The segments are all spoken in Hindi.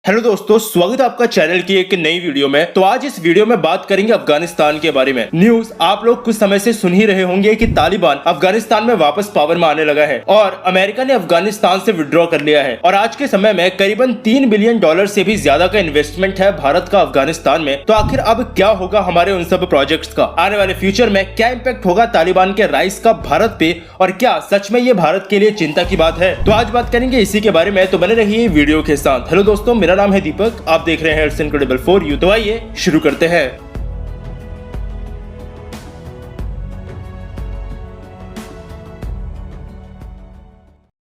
हेलो दोस्तों, स्वागत है आपका चैनल की एक नई वीडियो में। तो आज इस वीडियो में बात करेंगे अफगानिस्तान के बारे में। न्यूज आप लोग कुछ समय से सुन ही रहे होंगे कि तालिबान अफगानिस्तान में वापस पावर में आने लगा है और अमेरिका ने अफगानिस्तान से विड्रॉ कर लिया है और आज के समय में करीबन $3 बिलियन से भी ज्यादा का इन्वेस्टमेंट है भारत का अफगानिस्तान में। तो आखिर अब क्या होगा हमारे उन सब प्रोजेक्ट्स का, आने वाले फ्यूचर में क्या इम्पैक्ट होगा तालिबान के राइज का भारत पे, और क्या सच में ये भारत के लिए चिंता की बात है? तो आज बात करेंगे इसी के बारे में, तो बने रहिए वीडियो के साथ। हेलो दोस्तों, मेरा नाम है दीपक, आप देख रहे हैं इट्स इनक्रेडिबल फॉर यू। तो आइए शुरू करते हैं।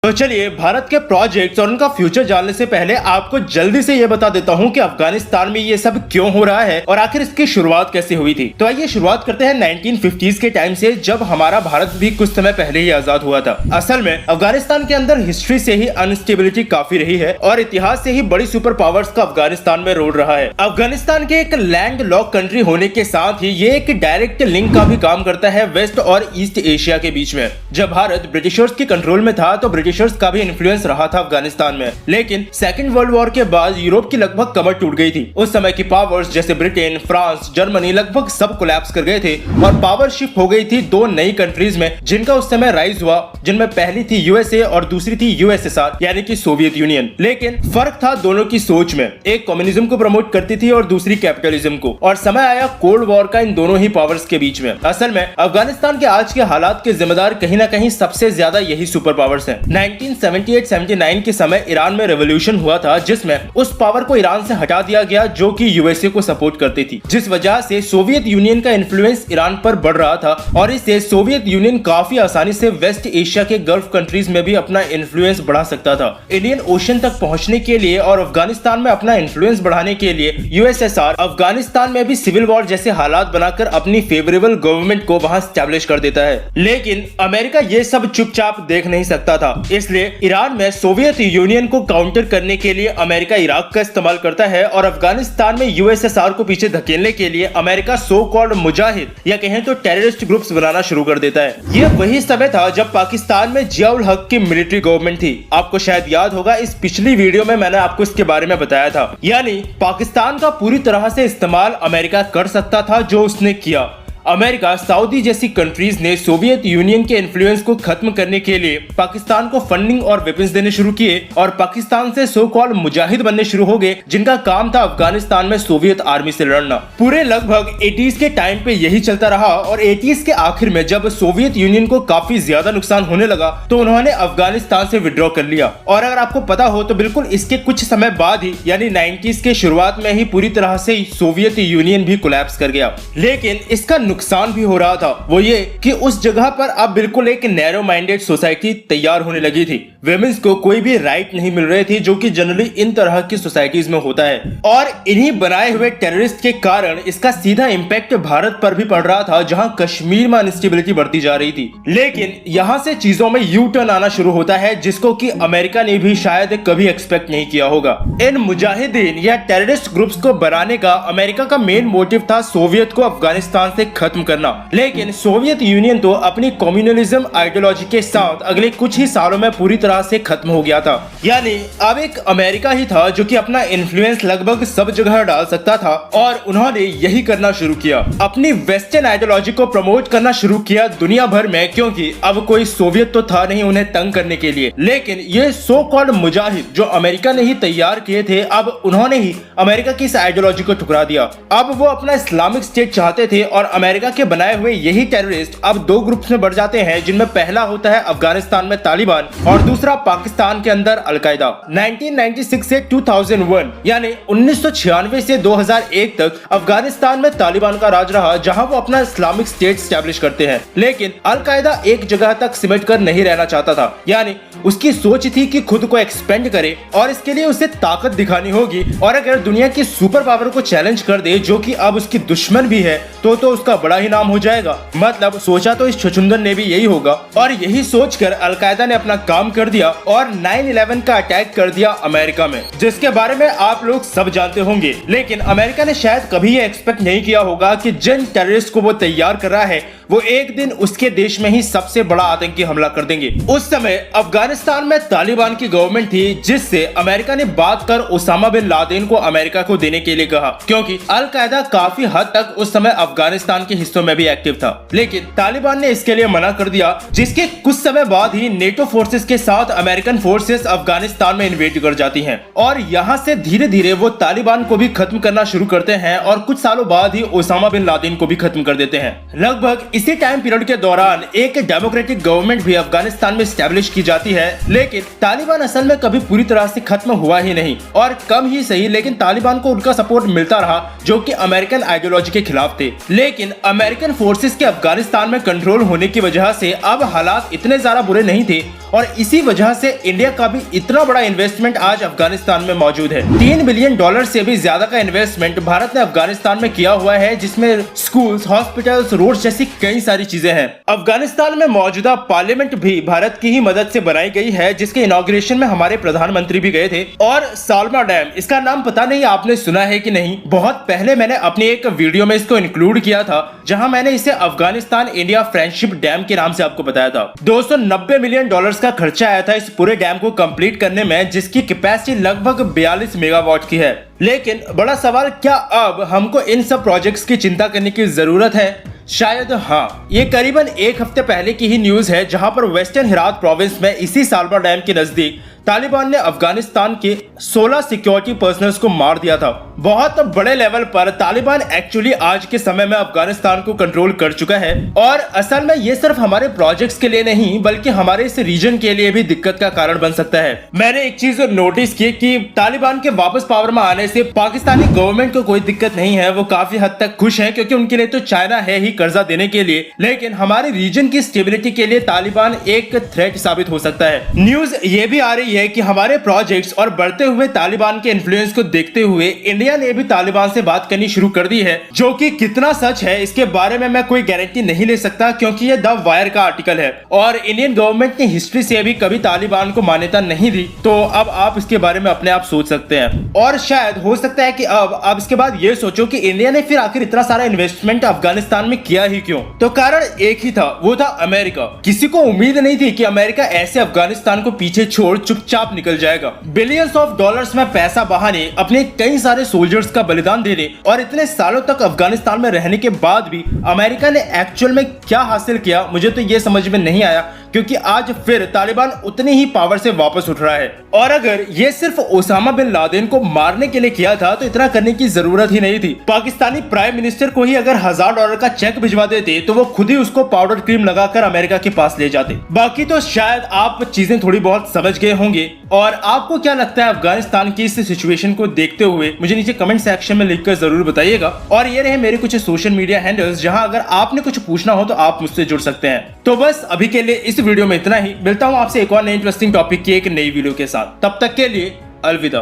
तो चलिए भारत के प्रोजेक्ट्स और उनका फ्यूचर जानने से पहले आपको जल्दी से ये बता देता हूँ कि अफगानिस्तान में ये सब क्यों हो रहा है और आखिर इसकी शुरुआत कैसे हुई थी। तो आइए शुरुआत करते हैं 1950s के टाइम से, जब हमारा भारत भी कुछ समय पहले ही आजाद हुआ था। असल में अफगानिस्तान के अंदर हिस्ट्री से ही अनस्टेबिलिटी काफी रही है और इतिहास से ही बड़ी सुपर पावर्स का अफगानिस्तान में रोल रहा है। अफगानिस्तान के एक लैंड लॉक कंट्री होने के साथ ही ये एक डायरेक्ट लिंक का भी काम करता है वेस्ट और ईस्ट एशिया के बीच में। जब भारत ब्रिटिशर्स के कंट्रोल में था तो ब्रिटिशर्स का भी इन्फ्लुएंस रहा था अफगानिस्तान में, लेकिन सेकेंड वर्ल्ड वॉर के बाद यूरोप की लगभग कमर टूट गई थी। उस समय की पावर्स जैसे ब्रिटेन, फ्रांस, जर्मनी लगभग सब कोलैप्स कर गए थे और पावर शिफ्ट हो गई थी दो नई कंट्रीज में जिनका उस समय राइज हुआ, जिनमें पहली थी यूएसए और दूसरी थी यूएसएसआर यानी कि सोवियत यूनियन। लेकिन फर्क था दोनों की सोच में, एक कम्युनिज्म को प्रमोट करती थी और दूसरी कैपिटलिज्म को, और समय आया कोल्ड वॉर का इन दोनों ही पावर्स के बीच में। असल में अफगानिस्तान के आज के हालात के जिम्मेदार कहीं ना कहीं सबसे ज्यादा यही सुपर पावर्स हैं। 1978-79 के समय ईरान में रेवोल्यूशन हुआ था जिसमें उस पावर को ईरान से हटा दिया गया जो कि यूएसए को सपोर्ट करती थी, जिस वजह से सोवियत यूनियन का इन्फ्लुएंस ईरान पर बढ़ रहा था और इससे सोवियत यूनियन काफी आसानी से वेस्ट एशिया के गल्फ कंट्रीज में भी अपना इन्फ्लुएंस बढ़ा सकता था। इंडियन ओशन तक पहुंचने के लिए और अफगानिस्तान में अपना इन्फ्लुएंस बढ़ाने के लिए यूएसएसआर अफगानिस्तान में भी सिविल वॉर जैसे हालात बनाकर अपनी फेवरेबल गवर्नमेंट को वहां स्टैब्लिश कर देता है। लेकिन अमेरिका ये सब चुपचाप देख नहीं सकता था, इसलिए ईरान में सोवियत यूनियन को काउंटर करने के लिए अमेरिका इराक का इस्तेमाल करता है और अफगानिस्तान में यूएसएसआर को पीछे धकेलने के लिए अमेरिका सो कॉल्ड मुजाहिद या कहें तो टेररिस्ट ग्रुप्स बनाना शुरू कर देता है। यह वही समय था जब पाकिस्तान में जियाउल हक की मिलिट्री गवर्नमेंट थी। आपको शायद याद होगा, इस पिछली वीडियो में मैंने आपको इसके बारे में बताया था। यानी पाकिस्तान का पूरी तरह से इस्तेमाल अमेरिका कर सकता था, जो उसने किया। अमेरिका, सऊदी जैसी कंट्रीज ने सोवियत यूनियन के इन्फ्लुएंस को खत्म करने के लिए पाकिस्तान को फंडिंग और वेपन्स देने शुरू किए और पाकिस्तान से सो कॉल्ड मुजाहिद बनने शुरू हो गए, जिनका काम था अफगानिस्तान में सोवियत आर्मी से लड़ना। पूरे लगभग 80s के टाइम पे यही चलता रहा और 80s के आखिर में जब सोवियत यूनियन को काफी ज्यादा नुकसान होने लगा तो उन्होंने अफगानिस्तान से विड्रॉ कर लिया। और अगर आपको पता हो तो बिल्कुल इसके कुछ समय बाद ही यानी 90s के शुरुआत में ही पूरी तरह से सोवियत यूनियन भी कोलैप्स कर गया। लेकिन इसका नुकसान भी हो रहा था, वो ये कि उस जगह पर अब बिल्कुल एक नैरो माइंडेड सोसाइटी तैयार होने लगी थी। विमेंस को कोई भी राइट नहीं मिल रहे थे, जो कि जनरली इन तरह की सोसाइटीज में होता है। और इन्हीं बनाए हुए टेररिस्ट के कारण इसका सीधा इम्पैक्ट भारत पर भी पड़ रहा था, जहां कश्मीर में अनस्टेबिलिटी बढ़ती जा रही थी। लेकिन यहां से चीजों में यू टर्न आना शुरू होता है, जिसको कि अमेरिका ने भी शायद कभी एक्सपेक्ट नहीं किया होगा। इन मुजाहिदीन या टेररिस्ट ग्रुप्स को बनाने का अमेरिका का मेन मोटिव था सोवियत को अफगानिस्तान से खत्म करना। लेकिन सोवियत यूनियन तो अपनी कम्युनलिज्म आइडियोलॉजी के साथ अगले कुछ ही सालों में पूरी तरह से खत्म हो गया था। यानी अब एक अमेरिका ही था जो कि अपना इन्फ्लुएंस लगभग सब जगह डाल सकता था और उन्होंने यही करना शुरू किया। अपनी वेस्टर्न आइडियोलॉजी को प्रमोट करना शुरू किया दुनिया भर में, क्योंकि अब कोई सोवियत तो था नहीं उन्हें तंग करने के लिए। लेकिन ये सो कॉल्ड मुजाहिद जो अमेरिका ने ही तैयार किए थे, अब उन्होंने ही अमेरिका की इस आइडियोलॉजी को ठुकरा दिया। अब वो अपना इस्लामिक स्टेट चाहते थे और अमेरिका के बनाए हुए यही टेररिस्ट अब दो ग्रुप्स में बढ़ जाते हैं, जिनमें पहला होता है अफगानिस्तान में तालिबान और दूसरा पाकिस्तान के अंदर अलकायदा। 1996 से 2001 यानी 1996 से 2001 तक अफगानिस्तान में तालिबान का राज रहा, जहां वो अपना इस्लामिक स्टेट स्टैब्लिश करते हैं। लेकिन अलकायदा एक जगह तक सिमट कर नहीं रहना चाहता था, यानी उसकी सोच थी कि खुद को एक्सपेंड करे और इसके लिए उसे ताकत दिखानी होगी, और अगर दुनिया की सुपर पावर को चैलेंज कर दे जो कि अब उसकी दुश्मन भी है तो उसका बड़ा ही नाम हो जाएगा। मतलब सोचा तो इस छुछुंदर ने भी यही होगा और यही सोचकर अलकायदा ने अपना काम कर दिया और 9/11 का अटैक कर दिया अमेरिका में, जिसके बारे में आप लोग सब जानते होंगे। लेकिन अमेरिका ने शायद कभी ये एक्सपेक्ट नहीं किया होगा कि जिन टेररिस्ट को वो तैयार कर रहा है वो एक दिन उसके देश में ही सबसे बड़ा आतंकी हमला कर देंगे। उस समय अफगानिस्तान में तालिबान की गवर्नमेंट थी, जिससे अमेरिका ने बात कर ओसामा बिन लादेन को अमेरिका को देने के लिए कहा, क्योंकि अल-कायदा काफी हद तक उस समय अफगानिस्तान के हिस्सों में भी एक्टिव था। लेकिन तालिबान ने इसके लिए मना कर दिया, जिसके कुछ समय बाद ही नेटो फोर्सेस के साथ अमेरिकन फोर्सेस अफगानिस्तान में इन्वेड कर जाती हैं और यहाँ से धीरे धीरे वो तालिबान को भी खत्म करना शुरू करते हैं और कुछ सालों बाद ही ओसामा बिन लादेन को भी खत्म कर देते हैं। लगभग इसी टाइम पीरियड के दौरान एक डेमोक्रेटिक गवर्नमेंट भी अफगानिस्तान में स्टैब्लिश की जाती है, लेकिन तालिबान असल में कभी पूरी तरह से खत्म हुआ ही नहीं और कम ही सही, लेकिन तालिबान को उनका सपोर्ट मिलता रहा जो कि अमेरिकन आइडियोलॉजी के खिलाफ थे। लेकिन अमेरिकन फोर्सेस के अफगानिस्तान में कंट्रोल होने की वजह से अब हालात इतने ज्यादा बुरे नहीं थे और इसी वजह से इंडिया का भी इतना बड़ा इन्वेस्टमेंट आज अफगानिस्तान में मौजूद है। $3 बिलियन से भी ज्यादा का इन्वेस्टमेंट भारत ने अफगानिस्तान में किया हुआ है, जिसमें स्कूल्स, हॉस्पिटल्स, रोड्स जैसी कई सारी चीजें हैं। अफगानिस्तान में मौजूदा पार्लियामेंट भी भारत की ही मदद से बनाई गई है, जिसके इनॉग्रेशन में हमारे प्रधानमंत्री भी गए थे। और सालमा डैम, इसका नाम पता नहीं आपने सुना है कि नहीं, बहुत पहले मैंने अपनी एक वीडियो में इसको इंक्लूड किया था, जहां मैंने इसे अफगानिस्तान इंडिया फ्रेंडशिप डैम के नाम से आपको बताया था। $290 मिलियन का खर्चा आया था इस पूरे डैम को कंप्लीट करने में, जिसकी कैपेसिटी लगभग 42 मेगावाट की है। लेकिन बड़ा सवाल, क्या अब हमको इन सब प्रोजेक्ट्स की चिंता करने की जरूरत है? शायद हाँ। ये करीबन एक हफ्ते पहले की ही न्यूज है, जहां पर वेस्टर्न हेरात प्रोविंस में इसी सालमा डैम के नजदीक तालिबान ने अफगानिस्तान के 16 सिक्योरिटी पर्सनल्स को मार दिया था। बहुत बड़े लेवल पर तालिबान एक्चुअली आज के समय में अफगानिस्तान को कंट्रोल कर चुका है और असल में ये सिर्फ हमारे प्रोजेक्ट्स के लिए नहीं बल्कि हमारे इस रीजन के लिए भी दिक्कत का कारण बन सकता है। मैंने एक चीज नोटिस की कि तालिबान के वापस पावर में आने से पाकिस्तानी गवर्नमेंट को कोई दिक्कत नहीं है, वो काफी हद तक खुश है, क्योंकि उनके लिए तो चाइना है ही कर्जा देने के लिए, लेकिन हमारे रीजन की स्टेबिलिटी के लिए तालिबान एक थ्रेट साबित हो सकता है। न्यूज ये भी आ रही है कि हमारे प्रोजेक्ट्स और बढ़ते हुए तालिबान के इन्फ्लुएंस को देखते हुए इंडिया ने भी तालिबान से बात करनी शुरू कर दी है, जो कि कितना सच है इसके बारे में मैं कोई गारंटी नहीं ले सकता, क्योंकि ये द वायर का आर्टिकल है और इंडियन गवर्नमेंट ने हिस्ट्री से भी कभी तालिबान को मान्यता नहीं दी। तो अब आप इसके बारे में अपने आप सोच सकते हैं और शायद हो सकता है कि अब आप इसके बाद ये सोचो कि इंडिया ने फिर आखिर इतना सारा इन्वेस्टमेंट अफगानिस्तान में किया ही क्यों? तो कारण एक ही था, वो था अमेरिका। किसी को उम्मीद नहीं थी कि अमेरिका ऐसे अफगानिस्तान को पीछे छोड़ चुपचाप निकल जाएगा। बिलियंस ऑफ डॉलर्स में पैसा बहाने, अपने कई सारे सोल्जर्स का बलिदान देने और इतने सालों तक अफगानिस्तान में रहने के बाद भी अमेरिका ने एक्चुअल में क्या हासिल किया, मुझे तो ये समझ में नहीं आया, क्योंकि आज फिर तालिबान उतनी ही पावर से वापस उठ रहा है। और अगर ये सिर्फ ओसामा बिन लादेन को मारने के लिए किया था तो इतना करने की जरूरत ही नहीं थी। पाकिस्तानी प्राइम मिनिस्टर को ही अगर $1000 का चेक भिजवा देते तो वो खुद ही उसको पाउडर क्रीम लगाकर अमेरिका के पास ले जाते। बाकी तो शायद आप चीजें थोड़ी बहुत समझ गए होंगे। और आपको क्या लगता है अफगानिस्तान की इस सिचुएशन को देखते हुए, मुझे नीचे कमेंट सेक्शन में लिखकर जरूर बताइएगा। और ये रहे मेरे कुछ सोशल मीडिया हैंडल्स, जहां अगर आपने कुछ पूछना हो तो आप मुझसे जुड़ सकते हैं। तो बस अभी के लिए इस वीडियो में इतना ही। मिलता हूं आपसे एक और नई इंटरेस्टिंग टॉपिक की एक नई वीडियो के साथ। तब तक के लिए अलविदा।